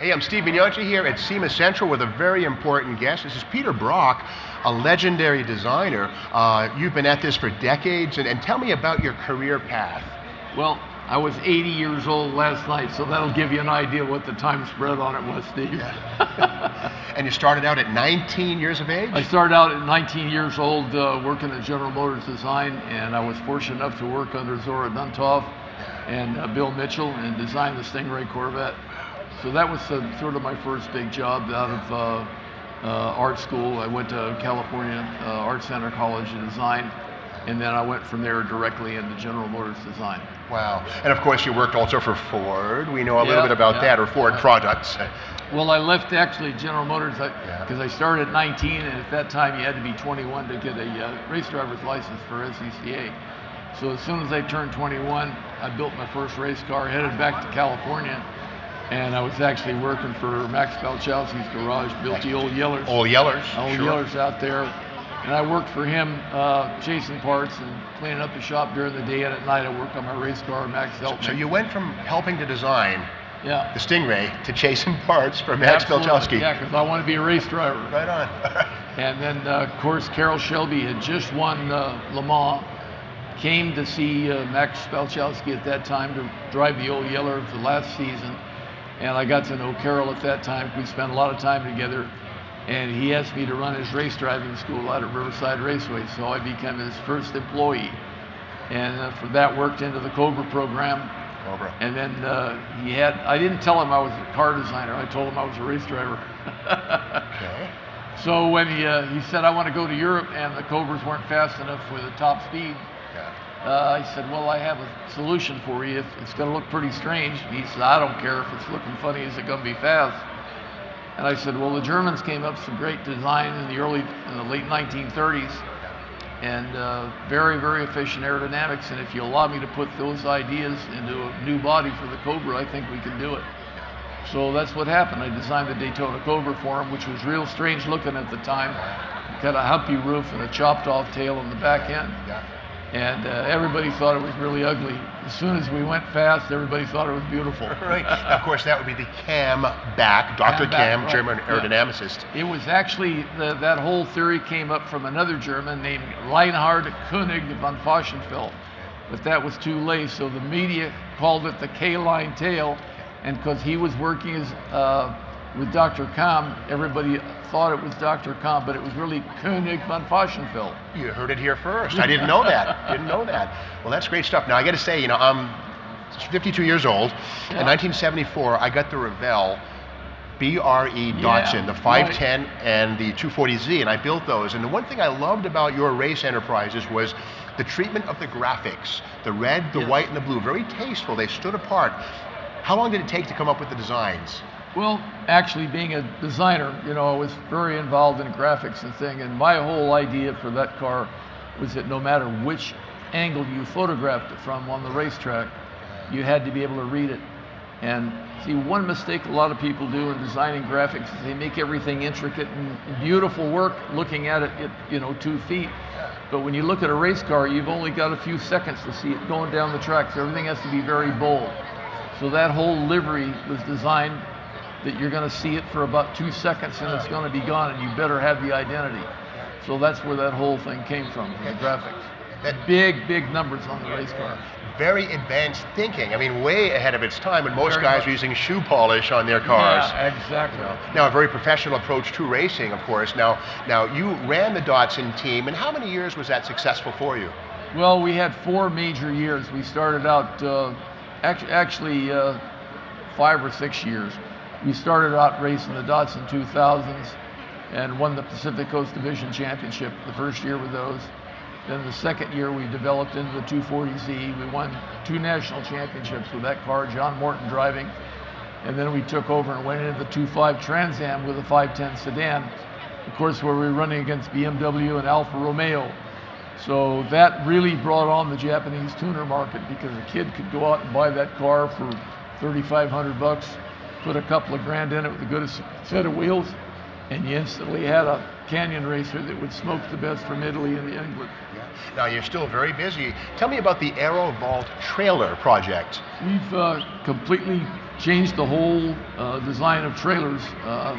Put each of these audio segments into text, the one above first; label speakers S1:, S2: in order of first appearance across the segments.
S1: Hey, I'm Steve Mignoggi here at SEMA Central with a very important guest. This is Peter Brock, a legendary designer. You've been at this for decades, and tell me about your career path.
S2: Well, I was 80 years old last night, so that'll give you an idea what the time spread on it was, Steve.
S1: Yeah. And you started out at 19 years of age?
S2: I started out at 19 years old working at General Motors Design, and I was fortunate enough to work under Zora Duntov and Bill Mitchell and design the Stingray Corvette. So that was sort of my first big job out of art school. I went to California Art Center College of Design, and then I went from there directly into General Motors Design.
S1: Wow. And of course you worked also for Ford. We know a little bit about that, or Ford products.
S2: Well, I left actually General Motors because I started at 19, and at that time you had to be 21 to get a race driver's license for SECA. So as soon as I turned 21, I built my first race car, headed back to California. And I was actually working for Max Balchowski's garage, built the Old Yellers.
S1: Old Yellers.
S2: Old
S1: sure.
S2: Yellers out there. And I worked for him chasing parts and cleaning up the shop during the day, and at night I worked on my race car, Max helped me.
S1: So you went from helping to design the Stingray to chasing parts for Max Balchowski.
S2: Yeah, because I want to be a race driver.
S1: Right on.
S2: And then, of course, Carroll Shelby had just won Le Mans, came to see Max Balchowski at that time to drive the Old Yeller for the last season. And I got to know Carroll at that time. We spent a lot of time together. And he asked me to run his race driving school out at Riverside Raceway. So I became his first employee. And for that, worked into the Cobra program.
S1: Cobra.
S2: And then I didn't tell him I was a car designer. I told him I was a race driver.
S1: Okay.
S2: So when he said, I want to go to Europe, and the Cobras weren't fast enough for the top speed, I said, well, I have a solution for you. If it's going to look pretty strange. And he said, I don't care if it's looking funny. Is it going to be fast? And I said, well, the Germans came up with some great design in the late 1930s, and very, very efficient aerodynamics. And if you allow me to put those ideas into a new body for the Cobra, I think we can do it. So that's what happened. I designed the Daytona Cobra for him, which was real strange looking at the time. Got a humpy roof and a chopped off tail on the back end. And everybody thought it was really ugly. As soon as we went fast, everybody thought it was beautiful.
S1: Right. Now, of course, that would be the Cam back, Dr. Cam, German aerodynamicist.
S2: It was actually, that whole theory came up from another German named Reinhard König von Fauschenfeld. But that was too late, so the media called it the K-line tail. And because he was working with Dr. Kamm, everybody thought it was Dr. Kamm, but it was really König von Fauschenfeld.
S1: You heard it here first. I didn't know that. Didn't know that. Well, that's great stuff. Now, I got to say, I'm 52 years old. In 1974, I got the Revell BRE Datsun, the 510 and the 240Z, and I built those. And the one thing I loved about your race enterprises was the treatment of the graphics. The red, the white, and the blue. Very tasteful. They stood apart. How long did it take to come up with the designs?
S2: Well, actually, being a designer, I was very involved in graphics and thing, and my whole idea for that car was that no matter which angle you photographed it from on the racetrack, you had to be able to read it. And see, one mistake a lot of people do in designing graphics is they make everything intricate and beautiful work looking at it 2 feet. But when you look at a race car, you've only got a few seconds to see it going down the track, so everything has to be very bold. So that whole livery was designed that you're going to see it for about 2 seconds and it's going to be gone, and you better have the identity. So that's where that whole thing came from the graphics. Big numbers on the race car.
S1: Very advanced thinking. I mean, way ahead of its time when most guys were using shoe polish on their cars.
S2: Yeah, exactly.
S1: Now, a very professional approach to racing, of course. Now you ran the Datsun team, and how many years was that successful for you?
S2: Well, we had 4 major years. We started out, actually 5 or 6 years. We started out racing the Datsun 2000s and won the Pacific Coast Division Championship the first year with those. Then the second year we developed into the 240Z. We won 2 national championships with that car, John Morton driving. And then we took over and went into the 2.5 Trans Am with a 510 sedan, of course, where we were running against BMW and Alfa Romeo. So that really brought on the Japanese tuner market, because a kid could go out and buy that car for $3,500, put a couple of grand in it with a good set of wheels, and you instantly had a canyon racer that would smoke the best from Italy and England.
S1: Now you're still very busy. Tell me about the Aero Vault trailer project.
S2: We've completely changed the whole design of trailers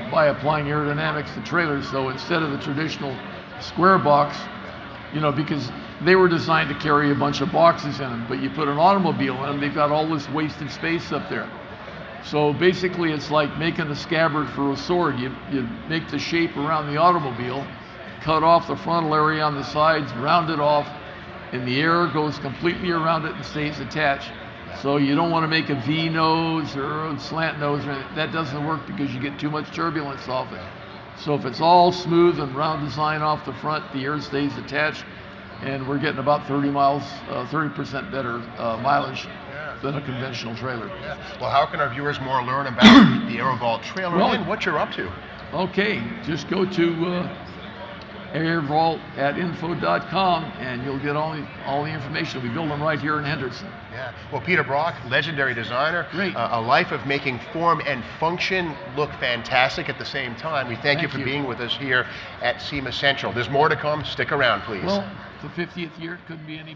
S2: by applying aerodynamics to trailers. So instead of the traditional square box, you know, because they were designed to carry a bunch of boxes in them, but you put an automobile in them, they've got all this wasted space up there. So basically it's like making the scabbard for a sword. You make the shape around the automobile, cut off the frontal area on the sides, round it off, and the air goes completely around it and stays attached. So you don't want to make a V nose or a slant nose or anything. That doesn't work because you get too much turbulence off it. So if it's all smooth and round design off the front, the air stays attached, and we're getting about 30% better mileage than a conventional trailer.
S1: Yeah. Well, how can our viewers more learn about the AeroVault trailer and what you're up to?
S2: Okay, just go to airvault@info.com and you'll get all the information. We build them right here in Henderson.
S1: Yeah. Well, Peter Brock, legendary designer,
S2: Great.
S1: A life of making form and function look fantastic at the same time. We thank you for being with us here at SEMA Central. There's more to come. Stick around, please.
S2: Well, the 50th year couldn't be any